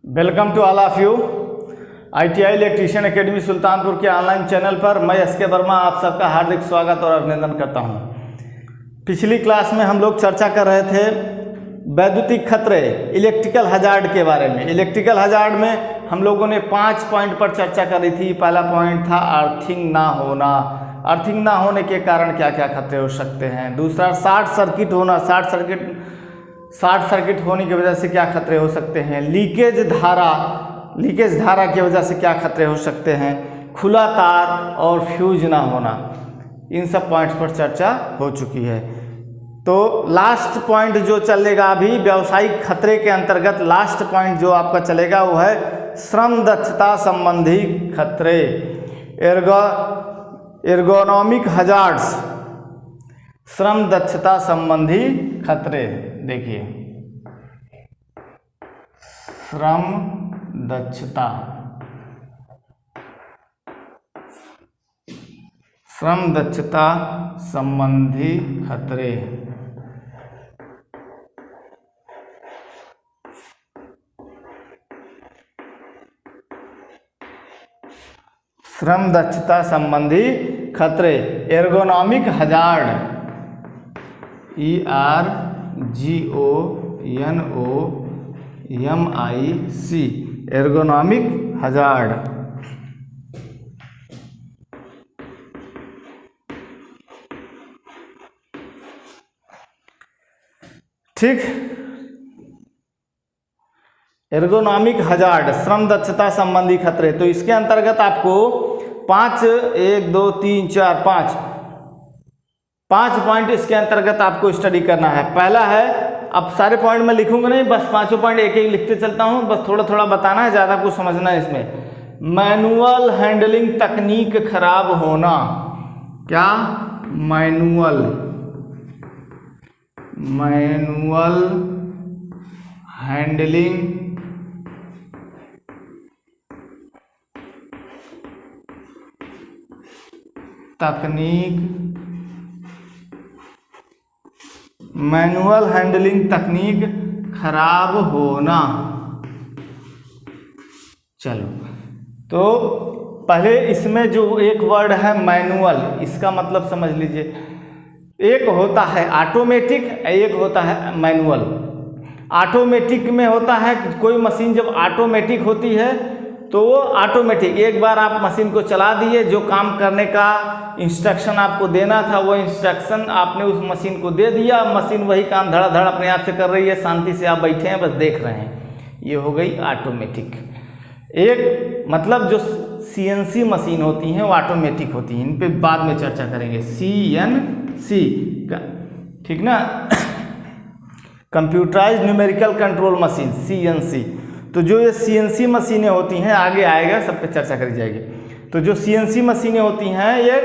Welcome to all of you. ITI electrician academy Sultanpur के online channel पर मैं SK Verma आप सबका हार्दिक स्वागत और अभिनंदन करता हूं। पिछली क्लास में हम लोग चर्चा कर रहे थे वैद्युतिक खतरे, इलेक्ट्रिकल हजार्ड के बारे में। इलेक्ट्रिकल हजार्ड में हम लोगों ने 5 पॉइंट पर चर्चा करी थी। पहला पॉइंट था अर्थिंग ना होना। अर्थिंग ना होने के कारण क्या क्या खतरे हो सकते हैं। दूसरा शॉर्ट सर्किट होना। शॉर्ट सर्किट होने की वजह से क्या खतरे हो सकते हैं। लीकेज धारा की वजह से क्या खतरे हो सकते हैं। खुला तार और फ्यूज ना होना, इन सब पॉइंट्स पर चर्चा हो चुकी है। तो लास्ट पॉइंट जो चलेगा अभी व्यावसायिक खतरे के अंतर्गत, लास्ट पॉइंट जो आपका चलेगा वो है श्रम दक्षता संबंधी खतरे, एर्गोनॉमिक हजार्ड्स। श्रम दक्षता संबंधी खतरे, देखिए श्रम दक्षता संबंधी खतरे। श्रम दक्षता संबंधी खतरे, ergonomic hazard, ERGONOMIC, ergonomic hazard. ठीक, एर्गोनॉमिक हजार्ड, श्रम दक्षता संबंधी खतरे। तो इसके अंतर्गत आपको 5 पॉइंट इसके अंतर्गत आपको स्टडी करना है। पहला है, अब सारे पॉइंट मैं लिखूंगा नहीं, बस 5 पॉइंट एक एक लिखते चलता हूं, बस थोड़ा थोड़ा बताना है, ज़्यादा कुछ समझना है इसमें। मैनुअल हैंडलिंग तकनीक खराब होना। क्या? मैनुअल हैंडलिंग तकनीक खराब होना। चलो, तो पहले इसमें जो एक वर्ड है मैनुअल, इसका मतलब समझ लीजिए। एक होता है ऑटोमेटिक, एक होता है मैनुअल। ऑटोमेटिक में होता है कि कोई मशीन जब ऑटोमेटिक होती है तो वो ऑटोमेटिक, एक बार आप मशीन को चला दिए, जो काम करने का इंस्ट्रक्शन आपको देना था वो इंस्ट्रक्शन आपने उस मशीन को दे दिया, मशीन वही काम धड़ाधड़ अपने आप से कर रही है, शांति से आप बैठे हैं बस देख रहे हैं, ये हो गई ऑटोमेटिक। एक मतलब जो CNC मशीन होती हैं वो ऑटोमेटिक होती हैं, इन पे बाद में चर्चा करेंगे। CNC, ठीक ना, computerised numerical control machine, CNC। तो जो ये CNC मशीनें होती हैं, आगे आएगा सब पे चर्चा करी जाएगी। तो जो CNC मशीनें होती हैं ये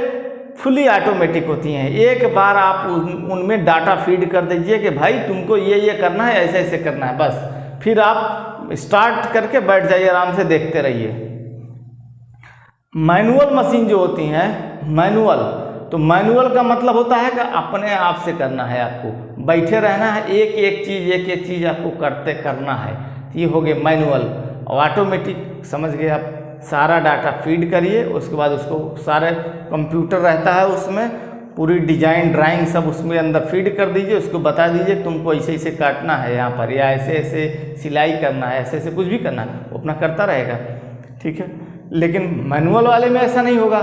फुली ऑटोमेटिक होती हैं। एक बार आप उनमें डाटा फीड कर दीजिए कि भाई तुमको ये करना है, ऐसे ऐसे करना है, बस फिर आप स्टार्ट करके बैठ जाइए, आराम से देखते रहिए। मैनुअल मशीन जो होती हैं, तो मैनुअल का मतलब होता है कि अपने आप से करना है, आपको बैठे रहना है, एक एक चीज़ आपको करना है, ये हो गए मैनुअल। और ऑटोमेटिक समझ गए आप, सारा डाटा फीड करिए, उसके बाद उसको सारे कंप्यूटर रहता है उसमें, पूरी डिजाइन ड्राइंग सब उसमें अंदर फीड कर दीजिए, उसको बता दीजिए तुमको ऐसे ऐसे काटना है यहाँ पर, या ऐसे ऐसे सिलाई करना है, ऐसे ऐसे कुछ भी करना है, वो अपना करता रहेगा। ठीक है, लेकिन मैनुअल वाले में ऐसा नहीं होगा।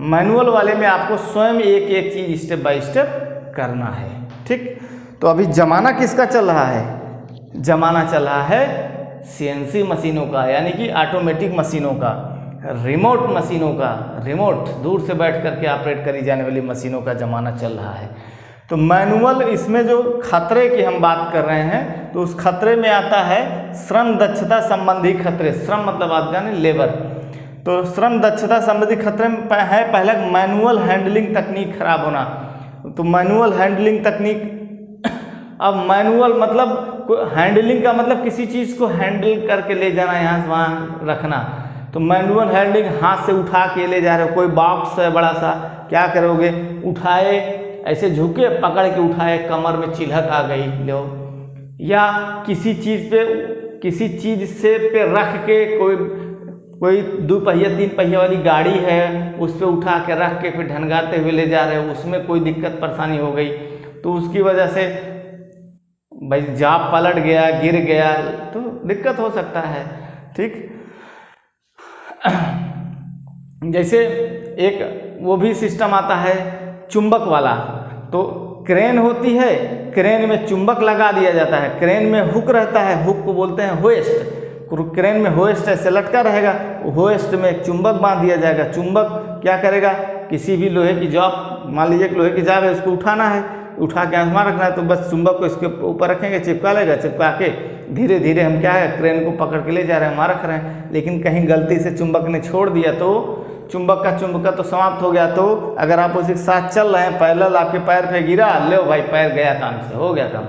मैनुअल वाले में आपको स्वयं एक एक चीज़ स्टेप बाय स्टेप करना है। ठीक, तो अभी जमाना किसका चल रहा है? जमाना चल रहा है CNC मशीनों का, यानी कि ऑटोमेटिक मशीनों का, रिमोट मशीनों का, रिमोट दूर से बैठ करके ऑपरेट करी जाने वाली मशीनों का ज़माना चल रहा है। तो मैनुअल, इसमें जो खतरे की हम बात कर रहे हैं, तो उस खतरे में आता है श्रम दक्षता संबंधी खतरे। श्रम मतलब आप जाने लेबर। तो श्रम दक्षता संबंधी खतरे में है पहला मैनुअल हैंडलिंग तकनीक खराब होना। तो मैनुअल हैंडलिंग तकनीक, अब मैनुअल मतलब हैंडलिंग का मतलब किसी चीज़ को हैंडल करके ले जाना, यहाँ से वहाँ रखना। तो मैनुअल हैंडलिंग, हाथ से उठा के ले जा रहे हो, कोई बॉक्स है बड़ा सा, क्या करोगे, उठाए, ऐसे झुके, पकड़ के उठाए, कमर में चिल्हक आ गई लो, या किसी चीज़ पे किसी चीज़ से पे रख के कोई 2 पहिया 3 पहिया वाली गाड़ी है उस पर उठा के रख के फिर ढनगाते हुए ले जा रहे हो, उसमें कोई दिक्कत परेशानी हो गई तो उसकी वजह से भाई जाप पलट गया, गिर गया तो दिक्कत हो सकता है। ठीक, जैसे एक वो भी सिस्टम आता है चुंबक वाला, तो क्रेन होती है, क्रेन में चुंबक लगा दिया जाता है, क्रेन में हुक रहता है, हुक को बोलते हैं होइस्ट, क्रेन में होइस्ट ऐसे लटका रहेगा, होइस्ट में एक चुंबक बांध दिया जाएगा। चुंबक क्या करेगा, किसी भी लोहे की जॉब, मान लीजिए कि लोहे की जॉब है, उसको उठाना है, उठा के आसमान रखना है, तो बस चुंबक को इसके ऊपर रखेंगे, चिपका लेगा, चिपका के धीरे धीरे हम क्या है क्रेन को पकड़ के ले जा रहे हैं, वहाँ रख रहे हैं। लेकिन कहीं गलती से चुंबक ने छोड़ दिया तो चुंबक का तो समाप्त हो गया। तो अगर आप उसके साथ चल रहे हैं, पैरेलल आपके पैर पे गिरा, ले भाई पैर गया काम से, हो गया काम।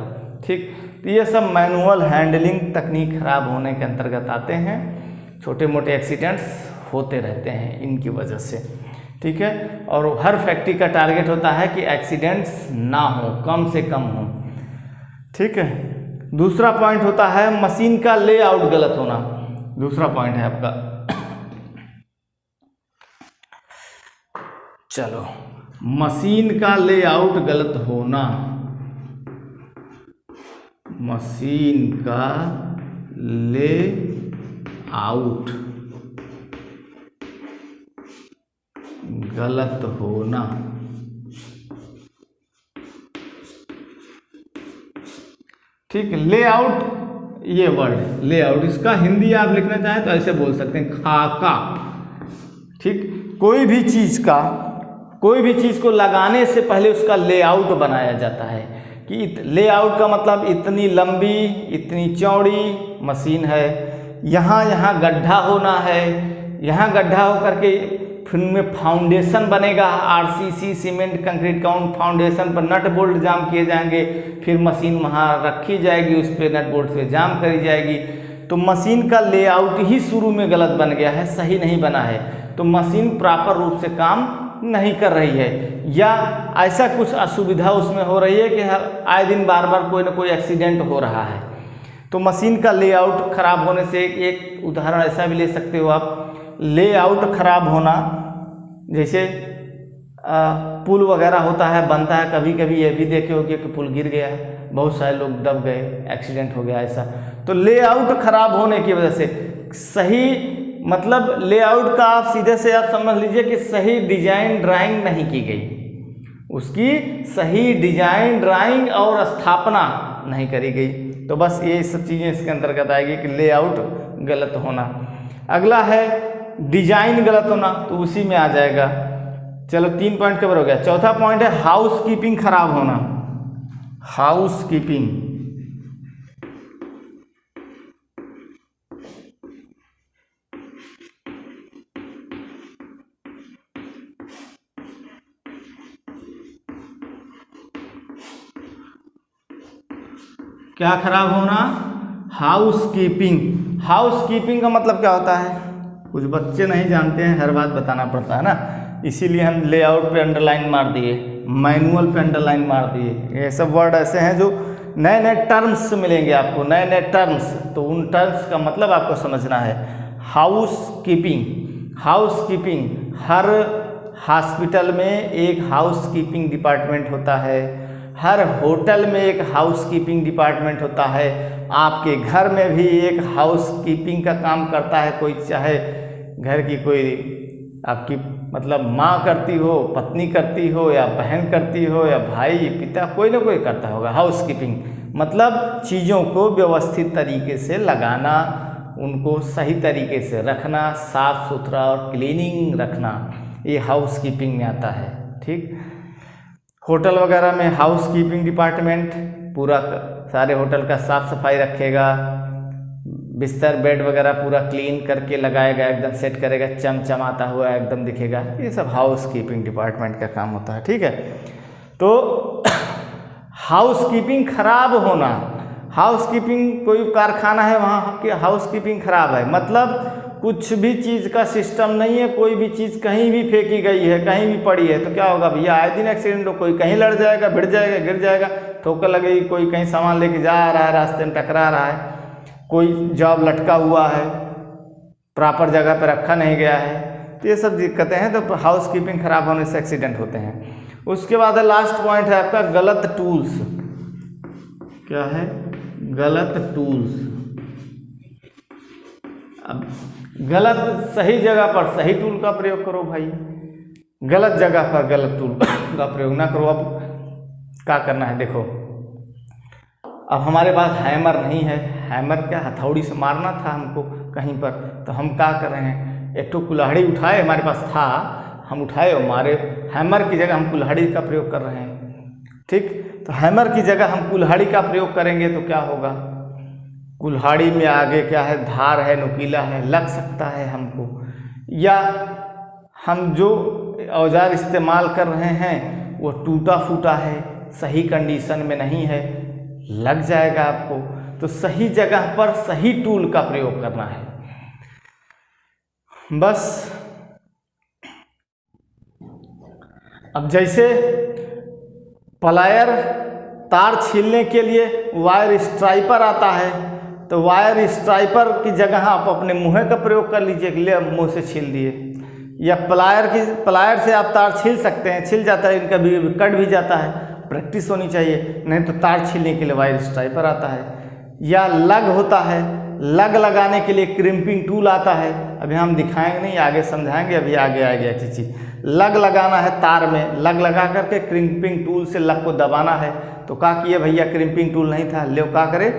ठीक, तो ये सब मैनुअल हैंडलिंग तकनीक खराब होने के अंतर्गत आते हैं। छोटे मोटे एक्सीडेंट्स होते रहते हैं इनकी वजह से। ठीक है, और हर फैक्ट्री का टारगेट होता है कि एक्सीडेंट्स ना हो, कम से कम हो। ठीक है, दूसरा पॉइंट होता है मशीन का लेआउट गलत होना। दूसरा पॉइंट है आपका, चलो, मशीन का लेआउट गलत होना। मशीन का लेआउट गलत होना। ठीक, लेआउट, ये वर्ड लेआउट, इसका हिंदी आप लिखना चाहें तो ऐसे बोल सकते हैं, खाका। ठीक, कोई भी चीज़ को लगाने से पहले उसका लेआउट बनाया जाता है कि लेआउट का मतलब इतनी लंबी, इतनी चौड़ी मशीन है, यहाँ गड्ढा होना है, यहाँ गड्ढा होकर के फिर उनमें फाउंडेशन बनेगा, RCC cement concrete count, foundation पर नट बोल्ट जाम किए जाएंगे, फिर मशीन वहाँ रखी जाएगी, उस पर नट बोल्ट से जाम करी जाएगी। तो मशीन का लेआउट ही शुरू में गलत बन गया है, सही नहीं बना है, तो मशीन प्रॉपर रूप से काम नहीं कर रही है, या ऐसा कुछ असुविधा उसमें हो रही है कि आए दिन बार बार कोई ना कोई एक्सीडेंट हो रहा है। तो मशीन का लेआउट खराब होने से एक उदाहरण ऐसा भी ले सकते हो आप, लेआउट खराब होना, जैसे पुल वगैरह होता है, बनता है, कभी कभी ये भी देखे होगे कि पुल गिर गया, बहुत सारे लोग दब गए, एक्सीडेंट हो गया ऐसा। तो लेआउट खराब होने की वजह से, सही मतलब लेआउट का आप सीधे से आप समझ लीजिए कि सही डिजाइन ड्राइंग नहीं की गई, उसकी सही डिजाइन ड्राइंग और स्थापना नहीं करी गई। तो बस ये सब चीज़ें इसके अंतर्गत आएगी कि लेआउट गलत होना। अगला है डिजाइन गलत होना, तो उसी में आ जाएगा। चलो 3 पॉइंट कवर हो गया। चौथा पॉइंट है हाउस कीपिंग खराब होना। हाउस कीपिंग, क्या खराब होना, हाउस कीपिंग। हाउस कीपिंग का मतलब क्या होता है, कुछ बच्चे नहीं जानते हैं, हर बात बताना पड़ता है ना, इसीलिए हम लेआउट पे अंडरलाइन मार दिए, मैनुअल पे अंडरलाइन मार दिए। ये सब वर्ड ऐसे हैं जो नए नए टर्म्स मिलेंगे आपको, नए नए टर्म्स, तो उन टर्म्स का मतलब आपको समझना है। हाउस कीपिंग, हाउस कीपिंग, हर हॉस्पिटल में एक हाउस कीपिंग डिपार्टमेंट होता है, हर होटल में एक हाउस कीपिंग डिपार्टमेंट होता है, आपके घर में भी एक हाउस कीपिंग का काम करता है कोई, चाहे घर की कोई आपकी मतलब माँ करती हो, पत्नी करती हो, या बहन करती हो, या भाई पिता, कोई ना कोई करता होगा हाउस कीपिंग। मतलब चीज़ों को व्यवस्थित तरीके से लगाना, उनको सही तरीके से रखना, साफ सुथरा और क्लीनिंग रखना, ये हाउस कीपिंग में आता है। ठीक, होटल वगैरह में हाउस कीपिंग डिपार्टमेंट पूरा सारे होटल का साफ सफाई रखेगा, बिस्तर बेड वगैरह पूरा क्लीन करके लगाएगा, एकदम सेट करेगा, चमचमाता हुआ एकदम दिखेगा, ये सब हाउस कीपिंग डिपार्टमेंट का काम होता है। ठीक है, तो हाउस कीपिंग खराब होना, हाउस कीपिंग, कोई कारखाना है वहाँ की हाउस कीपिंग खराब है, मतलब कुछ भी चीज़ का सिस्टम नहीं है, कोई भी चीज़ कहीं भी फेंकी गई है, कहीं भी पड़ी है, तो क्या होगा भैया, आए दिन एक्सीडेंट हो, कोई कहीं लड़ जाएगा, भिड़ जाएगा, गिर जाएगा, ठोकर लगेगी, कोई कहीं सामान लेके जा रहा है, रास्ते में टकरा रहा है, कोई जॉब लटका हुआ है, प्रॉपर जगह पर रखा नहीं गया है, तो ये सब दिक्कतें हैं। तो हाउस कीपिंग खराब होने से एक्सीडेंट होते हैं। उसके बाद लास्ट पॉइंट है आपका गलत टूल्स। क्या है? गलत टूल्स। अब गलत, सही जगह पर सही टूल का प्रयोग करो भाई, गलत जगह पर गलत टूल का प्रयोग ना करो। अब क्या करना है देखो, अब हमारे पास हैमर नहीं है, हैमर क्या हथौड़ी से मारना था हमको कहीं पर, तो हम क्या कर रहे हैं, एक तो कुल्हाड़ी उठाए, हमारे पास था, हम उठाए और मारे। हैमर की जगह हम कुल्हाड़ी का प्रयोग कर रहे हैं, ठीक। तो हैमर की जगह हम कुल्हाड़ी का प्रयोग करेंगे तो क्या होगा, कुल्हाड़ी में आगे क्या है, धार है, नुकीला है, लग सकता है हमको, या हम जो औजार इस्तेमाल कर रहे हैं वो टूटा फूटा है, सही कंडीशन में नहीं है, लग जाएगा आपको। तो सही जगह पर सही टूल का प्रयोग करना है बस। अब जैसे प्लायर तार छीलने के लिए वायर स्ट्राइपर आता है, तो वायर स्ट्राइपर की जगह आप अपने मुँह का प्रयोग कर लीजिए, ले मुँह से छील दिए, या प्लायर से आप तार छील सकते हैं, छिल जाता है, इनका भी कट भी जाता है, प्रैक्टिस होनी चाहिए। नहीं तो तार छीलने के लिए वायर स्ट्राइपर आता है, या लग होता है, लग लगाने के लिए क्रिम्पिंग टूल आता है। अभी हम दिखाएंगे नहीं, आगे समझाएंगे, अभी आगे आएगी अच्छी चीज़। लग लगाना है तार में, लग लगा करके क्रिम्पिंग टूल से लग को दबाना है। तो क्या किए भैया, क्रिम्पिंग टूल नहीं था, ले क्या करे,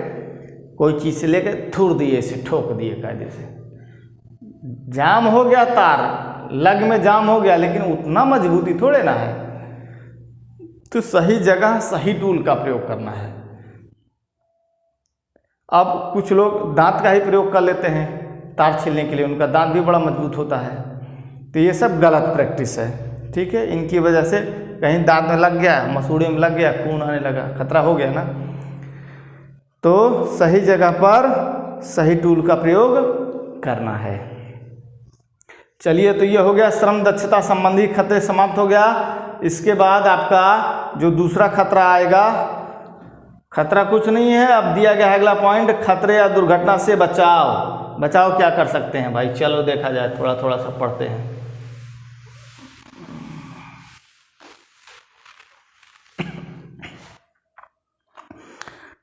कोई चीज़ से लेकर थूर दिए, इसे ठोक दिए कायदे से, जाम हो गया तार, लग में जाम हो गया, लेकिन उतना मजबूती थोड़े ना है। तो सही जगह सही टूल का प्रयोग करना है। अब कुछ लोग दांत का ही प्रयोग कर लेते हैं तार छीलने के लिए, उनका दांत भी बड़ा मजबूत होता है, तो ये सब गलत प्रैक्टिस है, ठीक है। इनकी वजह से कहीं दांत में लग गया, मसूड़े में लग गया, खून आने लगा, खतरा हो गया ना। तो सही जगह पर सही टूल का प्रयोग करना है। चलिए, तो ये हो गया श्रम दक्षता संबंधी खतरे समाप्त हो गया। इसके बाद आपका जो दूसरा खतरा आएगा, खतरा कुछ नहीं है, अब दिया गया है अगला पॉइंट, खतरे या दुर्घटना से बचाव। बचाव क्या कर सकते हैं भाई, चलो देखा जाए, थोड़ा थोड़ा सा पढ़ते हैं।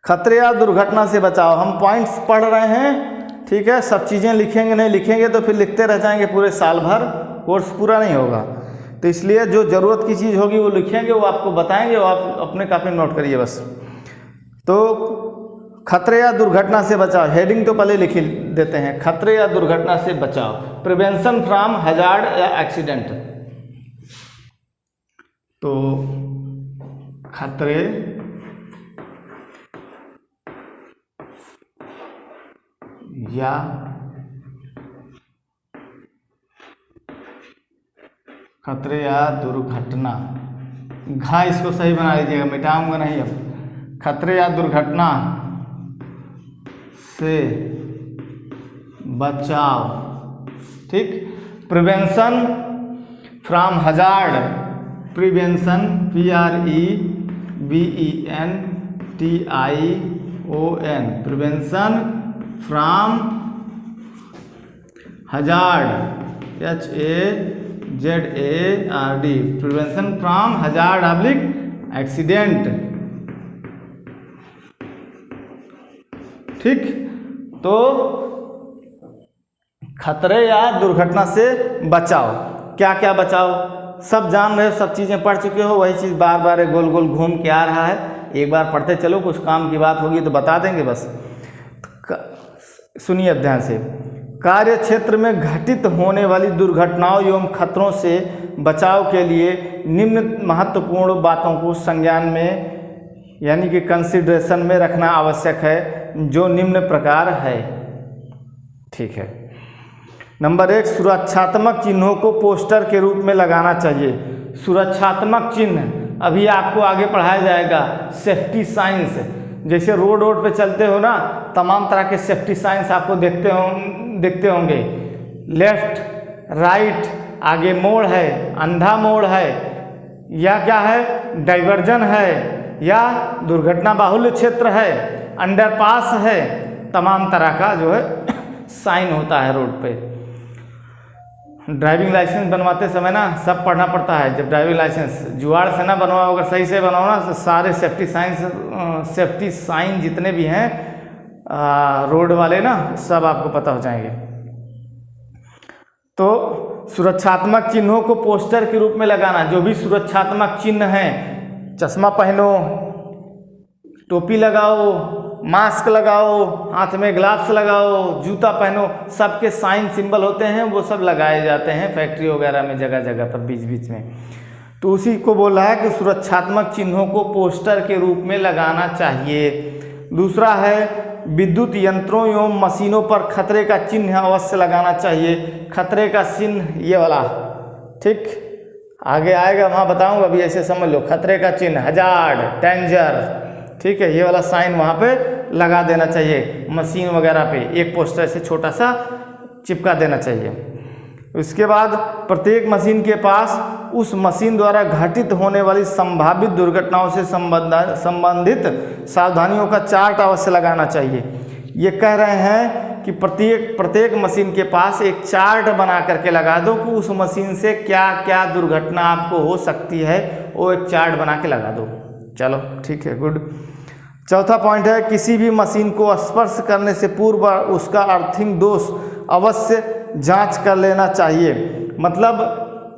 खतरे या दुर्घटना से बचाव, हम पॉइंट्स पढ़ रहे हैं, ठीक है। सब चीज़ें लिखेंगे नहीं, लिखेंगे तो फिर लिखते रह जाएंगे पूरे साल भर, कोर्स पूरा नहीं होगा। तो इसलिए जो ज़रूरत की चीज़ होगी वो लिखेंगे, वो आपको बताएंगे, वो आप अपने कॉपी में नोट करिए बस। तो खतरे या दुर्घटना से बचाव, हेडिंग तो पहले लिख देते हैं, खतरे या दुर्घटना से बचाव, प्रिवेंशन फ्रॉम हैजार्ड या एक्सीडेंट। तो खतरे या खतरे या दुर्घटना, घा इसको सही बना लीजिएगा, मिटाऊंगा नहीं अब। खतरे या दुर्घटना से बचाव, ठीक। Prevention from hazard, prevention PREVENTION, prevention from hazard, HAZARD, prevention from hazard oblique accident, ठीक। तो खतरे या दुर्घटना से बचाव, क्या क्या बचाव सब जान रहे हो, सब चीज़ें पढ़ चुके हो, वही चीज़ बार बार गोल गोल घूम के आ रहा है। एक बार पढ़ते चलो, कुछ काम की बात होगी तो बता देंगे बस। सुनिए ध्यान से, कार्य क्षेत्र में घटित होने वाली दुर्घटनाओं एवं खतरों से बचाव के लिए निम्न महत्वपूर्ण बातों को संज्ञान में यानी कि कंसिडरेशन में रखना आवश्यक है, जो निम्न प्रकार है, ठीक है। नंबर 1, सुरक्षात्मक चिन्हों को पोस्टर के रूप में लगाना चाहिए। सुरक्षात्मक चिन्ह अभी आपको आगे पढ़ाया जाएगा, सेफ्टी साइंस, जैसे रोड पे चलते हो ना, तमाम तरह के सेफ्टी साइंस आपको देखते होंगे, लेफ्ट राइट, आगे मोड़ है, अंधा मोड़ है, या क्या है, डाइवर्जन है, या दुर्घटना बाहुल्य क्षेत्र है, अंडरपास है, तमाम तरह का जो है साइन होता है रोड पे। ड्राइविंग लाइसेंस बनवाते समय ना सब पढ़ना पड़ता है। जब ड्राइविंग लाइसेंस जुगाड़ से ना बनवाओ, अगर सही से बनवाओ ना, तो सारे सेफ्टी साइन जितने भी हैं रोड वाले ना, सब आपको पता हो जाएंगे। तो सुरक्षात्मक चिन्हों को पोस्टर के रूप में लगाना, जो भी सुरक्षात्मक चिन्ह हैं, चश्मा पहनो, टोपी लगाओ, मास्क लगाओ, हाथ में ग्लव्स लगाओ, जूता पहनो, सबके साइन सिंबल होते हैं, वो सब लगाए जाते हैं फैक्ट्री वगैरह में, जगह जगह पर बीच बीच में। तो उसी को बोल रहा है कि सुरक्षात्मक चिन्हों को पोस्टर के रूप में लगाना चाहिए। दूसरा है विद्युत यंत्रों एवं मशीनों पर खतरे का चिन्ह अवश्य लगाना चाहिए। खतरे का चिन्ह ये वाला, ठीक, आगे आएगा वहाँ बताऊँगा, अभी ऐसे समझ लो। खतरे का चिन्ह, हजार्ड, डेंजर, ठीक है, ये वाला साइन वहाँ पे लगा देना चाहिए मशीन वगैरह पे, एक पोस्टर से छोटा सा चिपका देना चाहिए। उसके बाद प्रत्येक मशीन के पास उस मशीन द्वारा घटित होने वाली संभावित दुर्घटनाओं से संबंधित सावधानियों का चार्ट अवश्य लगाना चाहिए। ये कह रहे हैं कि प्रत्येक मशीन के पास एक चार्ट बना करके लगा दो कि उस मशीन से क्या क्या दुर्घटना आपको हो सकती है, वो एक चार्ट बना के लगा दो। चलो ठीक है, गुड। चौथा पॉइंट है किसी भी मशीन को स्पर्श करने से पूर्व उसका अर्थिंग दोष अवश्य जांच कर लेना चाहिए। मतलब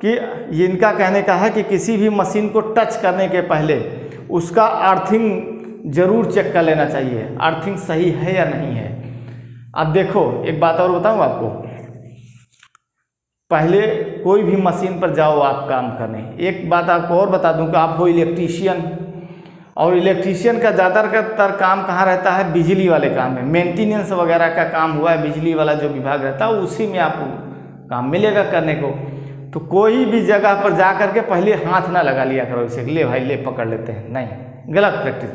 कि ये इनका कहने का है कि किसी भी मशीन को टच करने के पहले उसका अर्थिंग जरूर चेक कर लेना चाहिए, अर्थिंग सही है या नहीं है। अब देखो एक बात और बताऊँ आपको, पहले कोई भी मशीन पर जाओ आप काम करने, एक बात आपको और बता दूं कि आप हो इलेक्ट्रीशियन, और इलेक्ट्रीशियन का ज़्यादातर काम कहाँ रहता है, बिजली वाले काम में, मेंटेनेंस वगैरह का काम हुआ है, बिजली वाला जो विभाग रहता है उसी में आपको काम मिलेगा करने को। तो कोई भी जगह पर जा कर के पहले हाथ ना लगा लिया करो इसे, ले भाई ले पकड़ लेते हैं, नहीं, गलत प्रैक्टिस।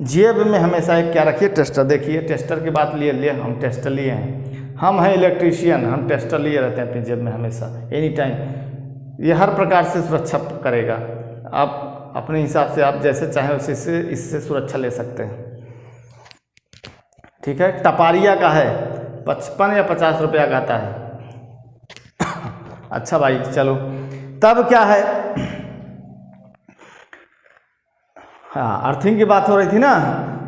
जेब में हमेशा एक क्या रखिए, टेस्टर। देखिए टेस्टर की बात लिए हम टेस्टर लिए हैं, हम हैं इलेक्ट्रीशियन, हम टेस्टर लिए रहते हैं अपनी जेब में हमेशा, एनी टाइम। ये हर प्रकार से सुरक्षा करेगा। आप अपने हिसाब से आप जैसे चाहें उसी से इससे सुरक्षा ले सकते हैं, ठीक है। टपारिया का है 55 या 50 रुपया का आता है। अच्छा भाई चलो, तब क्या है, हाँ अर्थिंग की बात हो रही थी ना,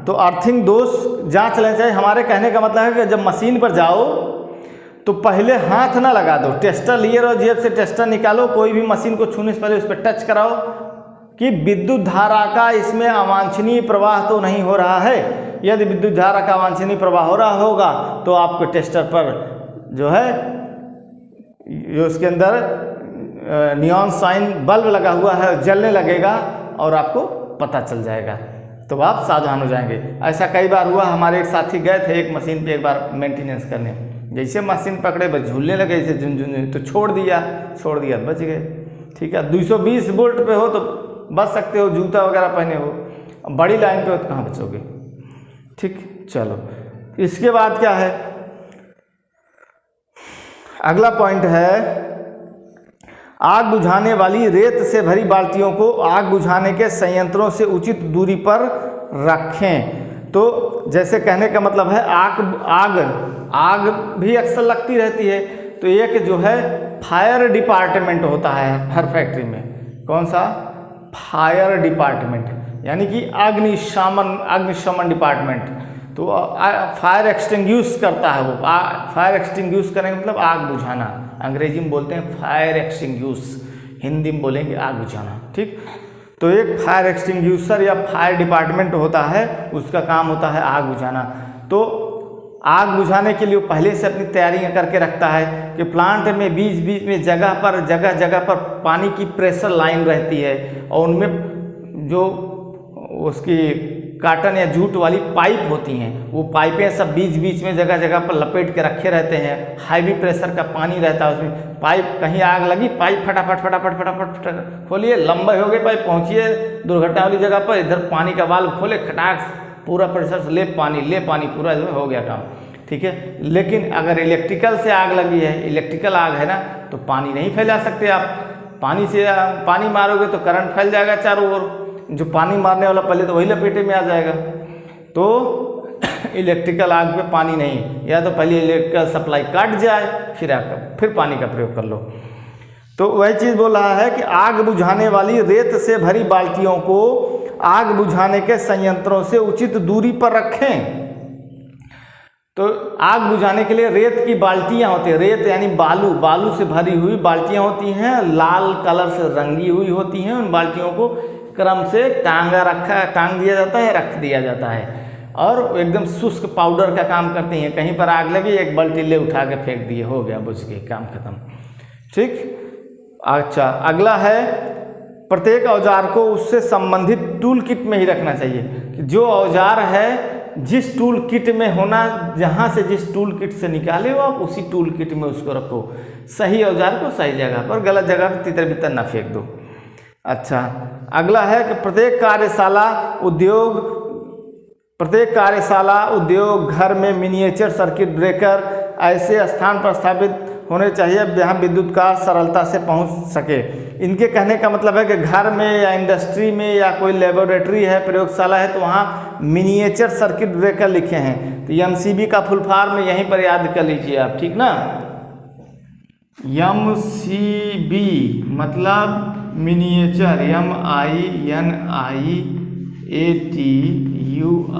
तो अर्थिंग दोष जांच लेना चाहिए। हमारे कहने का मतलब है कि जब मशीन पर जाओ तो पहले हाथ ना लगा दो, टेस्टर लिए रहो, जेब से टेस्टर निकालो, कोई भी मशीन को छूने से पहले उस पर टच कराओ कि विद्युत धारा का इसमें अवांछनीय प्रवाह तो नहीं हो रहा है। यदि विद्युत धारा का अवांछनीय प्रवाह हो रहा होगा तो आपको टेस्टर पर जो है उसके अंदर नियॉन साइन बल्ब लगा हुआ है, जलने लगेगा और आपको पता चल जाएगा, तो आप सावधान हो जाएंगे। ऐसा कई बार हुआ, हमारे एक साथी गए थे एक मशीन पे एक बार मेंटेनेंस करने, जैसे मशीन पकड़े बस झूलने लगे, जैसे झुनझुन, तो छोड़ दिया बच गए, ठीक है। 220 वोल्ट पे हो तो बच सकते हो, जूता वगैरह पहने हो, अब बड़ी लाइन पे हो तो कहाँ बचोगे, ठीक। चलो इसके बाद क्या है, अगला पॉइंट है आग बुझाने वाली रेत से भरी बाल्टियों को आग बुझाने के संयंत्रों से उचित दूरी पर रखें। तो जैसे कहने का मतलब है आग भी अक्सर लगती रहती है, तो एक जो है फायर डिपार्टमेंट होता है हर फैक्ट्री में। कौन सा? फायर डिपार्टमेंट, यानी कि अग्निशमन डिपार्टमेंट। तो फायर एक्सटिंग्विश करता है वो, फायर एक्सटिंग्विश करने का मतलब आग बुझाना, अंग्रेजी में बोलते हैं फायर एक्सटिंग्विश, हिंदी में बोलेंगे आग बुझाना, ठीक। तो एक फायर एक्सटिंग्विशर या फायर डिपार्टमेंट होता है, उसका काम होता है आग बुझाना। तो आग बुझाने के लिए वो पहले से अपनी तैयारियां करके रखता है कि प्लांट में बीच बीच में जगह जगह पर पानी की प्रेशर लाइन रहती है, और उनमें जो उसकी काटन या जूट वाली पाइप होती हैं, वो पाइपें सब बीच बीच में जगह जगह पर लपेट के रखे रहते हैं। हाईवी प्रेशर का पानी रहता है उसमें, पाइप कहीं आग लगी, पाइप फटाफट खोलिए, लंबे हो गए पाइप, पहुँचिए दुर्घटना वाली जगह पर, इधर पानी का वाल्व खोले, खटाक पूरा प्रेशर से ले पानी पूरा हो गया काम, ठीक है। लेकिन अगर इलेक्ट्रिकल से आग लगी है, इलेक्ट्रिकल आग है ना, तो पानी नहीं फैला सकते आप। पानी मारोगे तो करंट फैल जाएगा चारों ओर, जो पानी मारने वाला पहले तो वही लपेटे में आ जाएगा। तो इलेक्ट्रिकल आग पे पानी नहीं, या तो पहले इलेक्ट्रिकल सप्लाई कट जाए फिर पानी का प्रयोग कर लो। तो वही चीज़ बोल रहा है कि आग बुझाने वाली रेत से भरी बाल्टियों को आग बुझाने के संयंत्रों से उचित दूरी पर रखें। तो आग बुझाने के लिए रेत की बाल्टियाँ होती हैं, रेत यानी बालू से भरी हुई बाल्टियाँ होती हैं, लाल कलर से रंगी हुई होती हैं। उन बाल्टियों को क्रम से टांग दिया जाता है, रख दिया जाता है, और एकदम शुष्क पाउडर का काम करती हैं। कहीं पर आग लगी, एक बाल्टी ले उठा के फेंक दिए, हो गया, बुझ गई, काम खत्म। ठीक, अच्छा, अगला है प्रत्येक औजार को उससे संबंधित टूल किट में ही रखना चाहिए। कि जो औजार है जिस टूल किट में होना, जहाँ से जिस टूल किट से निकाले हो आप उसी टूल किट में उसको रखो। सही औजार को सही जगह पर, गलत जगह पर तितर बितर ना फेंक दो। अच्छा, अगला है कि प्रत्येक कार्यशाला उद्योग घर में मिनिएचर सर्किट ब्रेकर ऐसे स्थान पर स्थापित होने चाहिए जहाँ विद्युत का सरलता से पहुँच सके। इनके कहने का मतलब है कि घर में या इंडस्ट्री में या कोई लेबोरेटरी है, प्रयोगशाला है, तो वहाँ मिनिएचर सर्किट ब्रेकर लिखे हैं। तो एमसीबी का फुल फॉर्म यहीं पर याद कर लीजिए आप, ठीक ना। एमसीबी मतलब miniature, MINIATURE,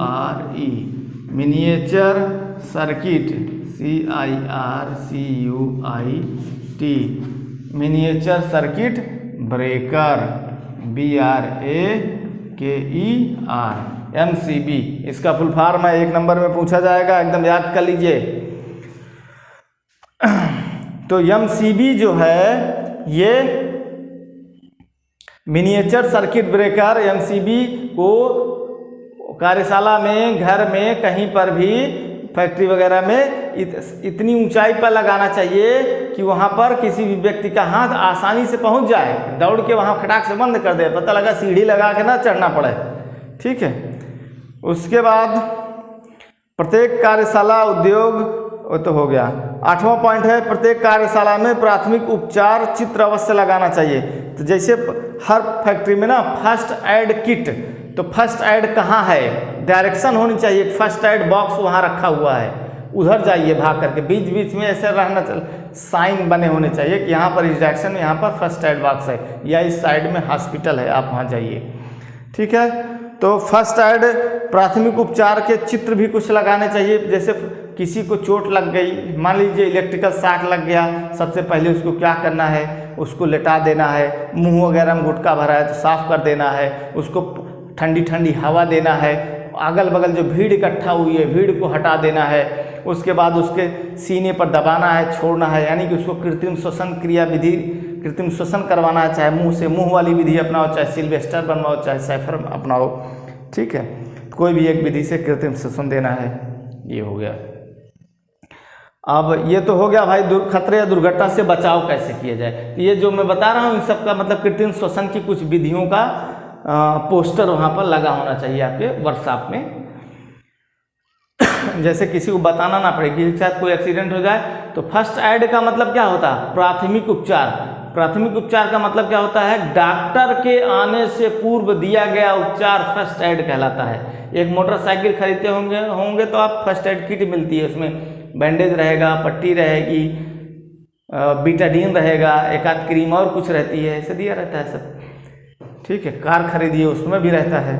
miniature circuit, CIRCUIT, miniature circuit breaker, BRAKER, MCB। इसका फुल फॉर्म है, 1 नंबर में पूछा जाएगा, एकदम याद कर लीजिए। तो MCB जो है ये मिनिएचर सर्किट ब्रेकर, MCB को कार्यशाला में, घर में, कहीं पर भी, फैक्ट्री वगैरह में इतनी ऊंचाई पर लगाना चाहिए कि वहाँ पर किसी भी व्यक्ति का हाथ आसानी से पहुँच जाए, दौड़ के वहाँ खटाक से बंद कर दे, पता लगा सीढ़ी लगा के ना चढ़ना पड़े। ठीक है, उसके बाद प्रत्येक कार्यशाला उद्योग, वो तो हो गया। 8वां पॉइंट है प्रत्येक कार्यशाला में प्राथमिक उपचार चित्र अवश्य लगाना चाहिए। तो जैसे हर फैक्ट्री में ना फर्स्ट एड किट, तो फर्स्ट एड कहाँ है, डायरेक्शन होनी चाहिए, फर्स्ट एड बॉक्स वहाँ रखा हुआ है, उधर जाइए भाग करके, बीच बीच में ऐसे रहना साइन बने होने चाहिए कि यहाँ पर इस डायरेक्शन में यहाँ पर फर्स्ट एड बॉक्स है, या इस साइड में हॉस्पिटल है, आप वहाँ जाइए। ठीक है, तो फर्स्ट एड प्राथमिक उपचार के चित्र भी कुछ लगाने चाहिए। जैसे किसी को चोट लग गई, मान लीजिए इलेक्ट्रिकल शॉक लग गया, सबसे पहले उसको क्या करना है, उसको लेटा देना है, मुंह वगैरह में गुटका भरा है तो साफ कर देना है, उसको ठंडी ठंडी हवा देना है, अगल बगल जो भीड़ इकट्ठा हुई है भीड़ को हटा देना है, उसके बाद उसके सीने पर दबाना है, छोड़ना है, यानी कि उसको कृत्रिम श्वसन क्रिया विधि, कृत्रिम श्वसन करवाना है, चाहे मुंह से मुंह वाली विधि अपनाओ, चाहे सिल्वेस्टर बनवाओ, चाहे सैफर अपनाओ। ठीक है, कोई भी एक विधि से कृत्रिम श्वसन देना है। ये हो गया। अब ये तो हो गया भाई खतरे या दुर्घटना से बचाव कैसे किया जाए। तो ये जो मैं बता रहा हूँ इन सब का मतलब कृत्रिम श्वसन की कुछ विधियों का पोस्टर वहाँ पर लगा होना चाहिए आपके वर्कशॉप में। जैसे किसी को बताना ना पड़े कि शायद कोई एक्सीडेंट हो जाए, तो फर्स्ट एड का मतलब क्या होता है, प्राथमिक उपचार। प्राथमिक उपचार का मतलब क्या होता है, डॉक्टर के आने से पूर्व दिया गया उपचार फर्स्ट एड कहलाता है। एक मोटरसाइकिल खरीदते होंगे तो आप फर्स्ट एड किट मिलती है, उसमें बैंडेज रहेगा, पट्टी रहेगी, बीटाडीन रहेगा, एक आध क्रीम और कुछ रहती है, ऐसे दिया रहता है सब। ठीक है, कार खरीदिए उसमें भी रहता है।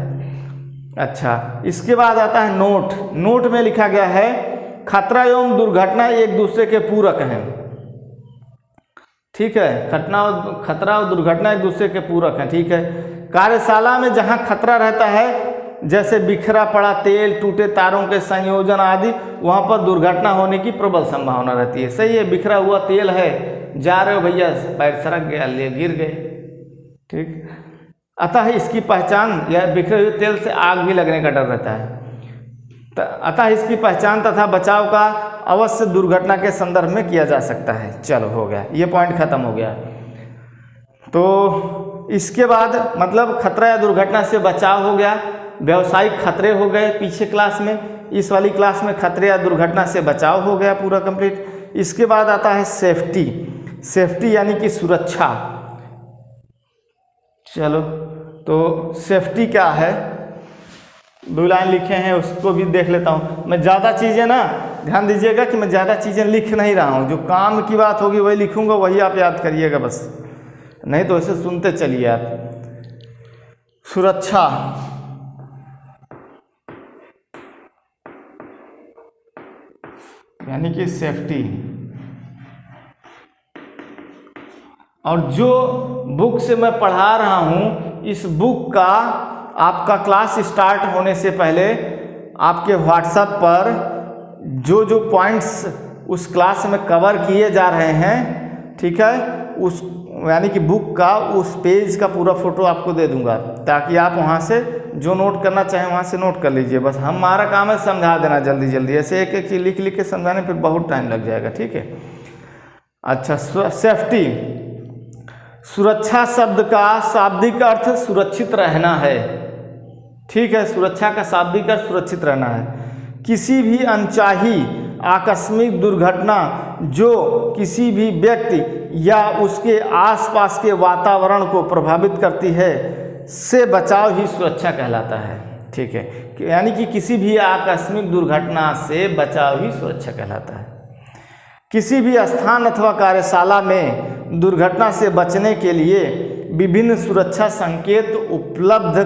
अच्छा, इसके बाद आता है नोट। नोट में लिखा गया है खतरा एवं दुर्घटना एक दूसरे के पूरक हैं। ठीक है, खतरा और दुर्घटना एक दूसरे के पूरक हैं। ठीक है, कार्यशाला में जहां खतरा रहता है, जैसे बिखरा पड़ा तेल, टूटे तारों के संयोजन आदि, वहां पर दुर्घटना होने की प्रबल संभावना रहती है। सही है, बिखरा हुआ तेल है, जा रहे हो भैया, पैर सरक गया, ले गिर गए। ठीक, अतः इसकी पहचान, या बिखरे हुए तेल से आग भी लगने का डर रहता है, अतः इसकी पहचान तथा बचाव का अवश्य दुर्घटना के संदर्भ में किया जा सकता है। चलो हो गया, ये पॉइंट खत्म हो गया। तो इसके बाद मतलब खतरा या दुर्घटना से बचाव हो गया, व्यावसायिक खतरे हो गए पीछे क्लास में, इस वाली क्लास में खतरे या दुर्घटना से बचाव हो गया पूरा कंप्लीट। इसके बाद आता है सेफ्टी। सेफ्टी यानी कि सुरक्षा। चलो, तो सेफ्टी क्या है, 2 लाइन लिखे हैं, उसको भी देख लेता हूँ। मैं ज़्यादा चीज़ें ना, ध्यान दीजिएगा कि मैं ज़्यादा चीज़ें लिख नहीं रहा हूँ, जो काम की बात होगी वही लिखूँगा, वही आप याद करिएगा बस, नहीं तो ऐसे सुनते चलिए आप। सुरक्षा, यानी कि सेफ्टी। और जो बुक से मैं पढ़ा रहा हूँ, इस बुक का आपका क्लास स्टार्ट होने से पहले आपके व्हाट्सएप पर जो जो पॉइंट्स उस क्लास में कवर किए जा रहे हैं, ठीक है, उस यानी कि बुक का उस पेज का पूरा फ़ोटो आपको दे दूंगा, ताकि आप वहाँ से जो नोट करना चाहें वहाँ से नोट कर लीजिए। बस हमारा काम है समझा देना जल्दी जल्दी, ऐसे एक एक चीज़ लिख लिख के समझाने पर बहुत टाइम लग जाएगा, ठीक है। अच्छा, सेफ्टी, सुरक्षा शब्द का शाब्दिक अर्थ सुरक्षित रहना है, ठीक है। सुरक्षा का शाब्दिक अर्थ सुरक्षित रहना है। किसी भी अनचाही आकस्मिक दुर्घटना जो किसी भी व्यक्ति या उसके आसपास के वातावरण को प्रभावित करती है से बचाव ही सुरक्षा कहलाता है, ठीक है। यानी कि किसी भी आकस्मिक दुर्घटना से बचाव ही सुरक्षा कहलाता है। किसी भी स्थान अथवा कार्यशाला में दुर्घटना से बचने के लिए विभिन्न सुरक्षा संकेत उपलब्ध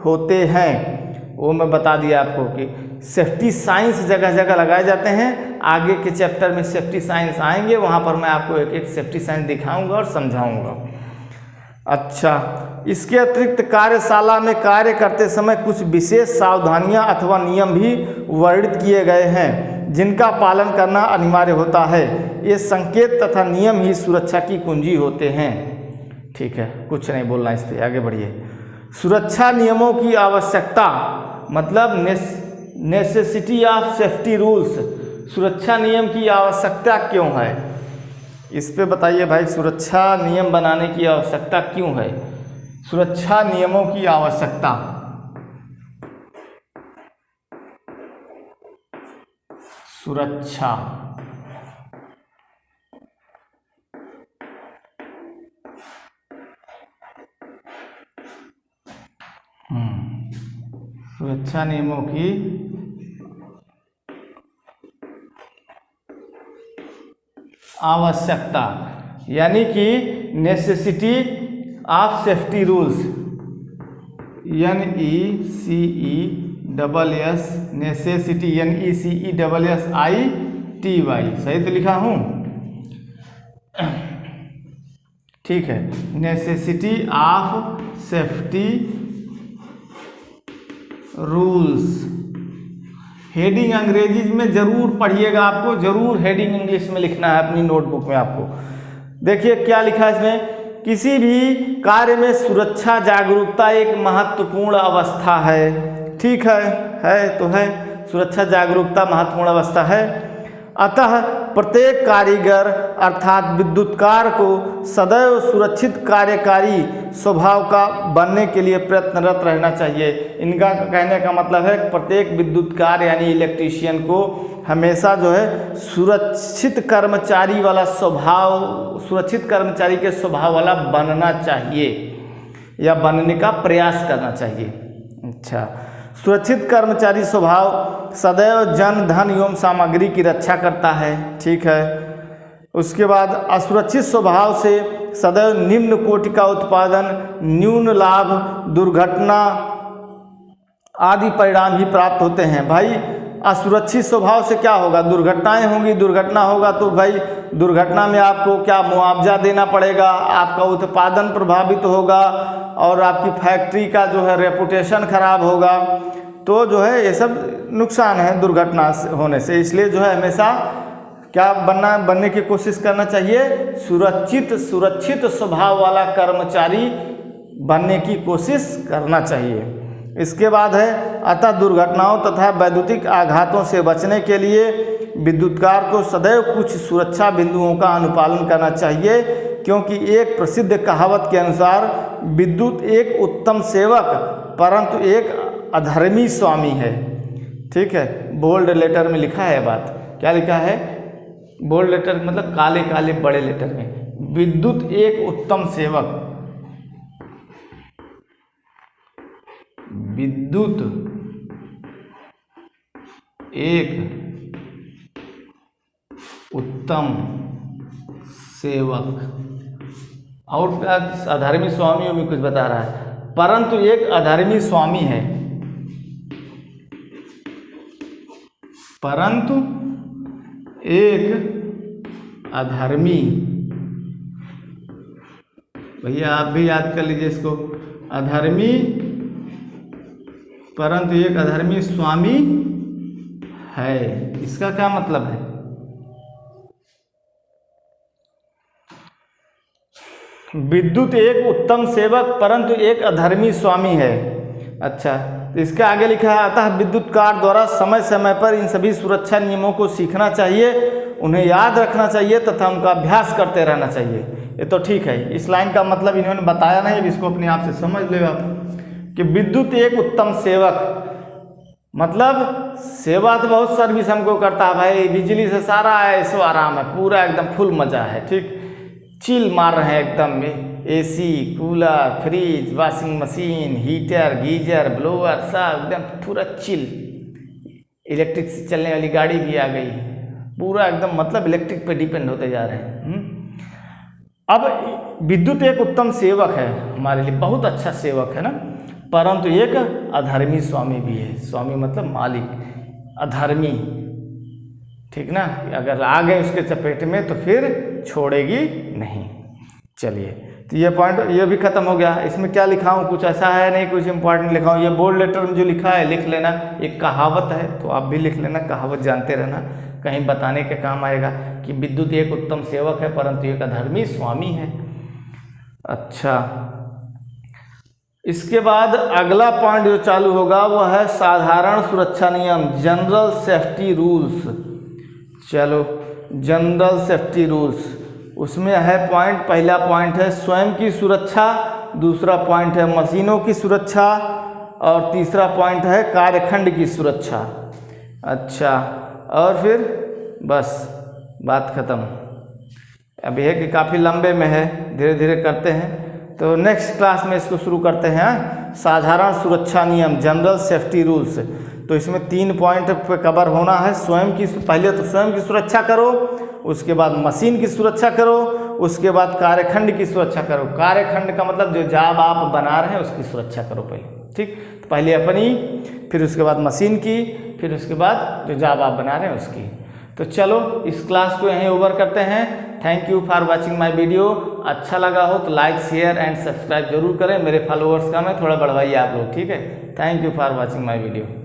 होते हैं, वो मैं बता दिया आपको कि सेफ्टी साइंस जगह जगह लगाए जाते हैं। आगे के चैप्टर में सेफ्टी साइंस आएंगे, वहाँ पर मैं आपको एक एक सेफ्टी साइंस दिखाऊंगा और समझाऊंगा। अच्छा, इसके अतिरिक्त कार्यशाला में कार्य करते समय कुछ विशेष सावधानियां अथवा नियम भी वर्णित किए गए हैं, जिनका पालन करना अनिवार्य होता है। ये संकेत तथा नियम ही सुरक्षा की कुंजी होते हैं, ठीक है। कुछ नहीं बोलना इस पर, आगे बढ़िए। सुरक्षा नियमों की आवश्यकता, मतलब नेसेसिटी ऑफ सेफ्टी रूल्स, सुरक्षा नियम की आवश्यकता क्यों है, इस पे बताइए भाई। सुरक्षा नियम बनाने की आवश्यकता क्यों है, सुरक्षा नियमों की आवश्यकता। सुरक्षा, सुरक्षा नियमों की आवश्यकता, यानी कि necessity of safety rules, NECESS, necessity, NECESSITY, सही तो लिखा हूँ, ठीक है। Necessity of safety rules, heading अंग्रेजी में जरूर पढ़िएगा, आपको जरूर हेडिंग इंग्लिश में लिखना है अपनी नोटबुक में। आपको देखिए क्या लिखा है इसमें, किसी भी कार्य में सुरक्षा जागरूकता एक महत्वपूर्ण अवस्था है, ठीक है तो है, सुरक्षा जागरूकता महत्वपूर्ण अवस्था है। अतः प्रत्येक कारीगर अर्थात विद्युतकार को सदैव सुरक्षित कार्यकारी स्वभाव का बनने के लिए प्रयत्नरत रहना चाहिए। इनका कहने का मतलब है प्रत्येक विद्युतकार यानी इलेक्ट्रीशियन को हमेशा जो है सुरक्षित कर्मचारी वाला स्वभाव, सुरक्षित कर्मचारी के स्वभाव वाला बनना चाहिए या बनने का प्रयास करना चाहिए। अच्छा, सुरक्षित कर्मचारी स्वभाव सदैव जन धन एवं सामग्री की रक्षा करता है, ठीक है। उसके बाद असुरक्षित स्वभाव से सदैव निम्न कोटि का उत्पादन, न्यून लाभ, दुर्घटना आदि परिणाम ही प्राप्त होते हैं। भाई असुरक्षित स्वभाव से क्या होगा, दुर्घटनाएं होंगी, दुर्घटना होगा तो भाई दुर्घटना में आपको क्या मुआवजा देना पड़ेगा, आपका उत्पादन प्रभावित होगा और आपकी फैक्ट्री का जो है रेपुटेशन खराब होगा, तो जो है ये सब नुकसान है दुर्घटना होने से। इसलिए जो है हमेशा क्या बनने की कोशिश करना चाहिए, सुरक्षित स्वभाव वाला कर्मचारी बनने की कोशिश करना चाहिए। इसके बाद है अतः दुर्घटनाओं तथा वैद्युतिक आघातों से बचने के लिए विद्युतकार को सदैव कुछ सुरक्षा बिंदुओं का अनुपालन करना चाहिए, क्योंकि एक प्रसिद्ध कहावत के अनुसार विद्युत एक उत्तम सेवक परंतु एक अधर्मी स्वामी है, ठीक है। बोल्ड लेटर में लिखा है बात, क्या लिखा है, बोल्ड लेटर मतलब काले काले बड़े लेटर में, विद्युत एक उत्तम सेवक, विद्युत एक उत्तम सेवक। और क्या, अधर्मी स्वामियों में कुछ बता रहा है, परंतु एक अधर्मी स्वामी है, परंतु एक अधर्मी, भैया आप भी याद कर लीजिए इसको, अधर्मी परंतु एक अधर्मी स्वामी है। इसका क्या मतलब है? विद्युत एक उत्तम सेवक परंतु एक अधर्मी स्वामी है। अच्छा, तो इसके आगे लिखा है, अतः विद्युतकार द्वारा समय समय पर इन सभी सुरक्षा नियमों को सीखना चाहिए, उन्हें याद रखना चाहिए तथा उनका अभ्यास करते रहना चाहिए। ये तो ठीक है, इस लाइन का मतलब इन्होंने बताया नहीं, इसको अपने आप से समझ लो आप कि विद्युत एक उत्तम सेवक मतलब सेवा तो बहुत सर्विस हमको करता है भाई, बिजली से सारा ऐसो आराम है, पूरा एकदम फुल मज़ा है, ठीक, चिल मार रहे हैं एकदम, AC, cooler, fridge, washing machine, heater, geyser, blower, सब एकदम पूरा चिल। इलेक्ट्रिक से चलने वाली गाड़ी भी आ गई, पूरा एकदम मतलब इलेक्ट्रिक पे डिपेंड होते जा रहे हैं। अब विद्युत एक उत्तम सेवक है, हमारे लिए बहुत अच्छा सेवक है ना, परंतु एक अधर्मी स्वामी भी है। स्वामी मतलब मालिक, अधर्मी, ठीक ना, अगर आ गए उसके चपेट में तो फिर छोड़ेगी नहीं। चलिए, तो ये पॉइंट ये भी खत्म हो गया। इसमें क्या लिखा हूँ, कुछ ऐसा है नहीं, कुछ इंपॉर्टेंट लिखा हूँ, ये बोल्ड लेटर में जो लिखा है लिख लेना। एक कहावत है तो आप भी लिख लेना, कहावत जानते रहना, कहीं बताने के काम आएगा कि विद्युत एक उत्तम सेवक है परंतु एक अधर्मी स्वामी है। अच्छा, इसके बाद अगला पॉइंट जो चालू होगा वो है साधारण सुरक्षा नियम, जनरल सेफ्टी रूल्स। चलो, जनरल सेफ्टी रूल्स, उसमें है पॉइंट, पहला पॉइंट है स्वयं की सुरक्षा, दूसरा पॉइंट है मशीनों की सुरक्षा, और तीसरा पॉइंट है कार्यखंड की सुरक्षा। अच्छा, और फिर बस बात खत्म। अब यह कि काफ़ी लंबे में है, धीरे धीरे करते हैं, तो नेक्स्ट क्लास में इसको शुरू करते हैं। साधारण सुरक्षा नियम, जनरल सेफ्टी रूल्स, तो इसमें 3 पॉइंट पे कवर होना है। स्वयं की, पहले तो स्वयं की सुरक्षा करो, उसके बाद मशीन की सुरक्षा करो, उसके बाद कार्यखंड की सुरक्षा करो। कार्यखंड का मतलब जो जॉब आप बना रहे हैं उसकी सुरक्षा करो पहले, ठीक। तो पहले अपनी, फिर उसके बाद मशीन की, फिर उसके बाद जो जॉब आप बना रहे हैं उसकी। तो चलो इस क्लास को यहीं ओवर करते हैं। Thank you for watching my video. अच्छा लगा हो तो लाइक, शेयर एंड सब्सक्राइब जरूर करें। मेरे फॉलोअर्स का मैं थोड़ा बढ़वाइए आप लोग, ठीक है। Thank you for watching my video.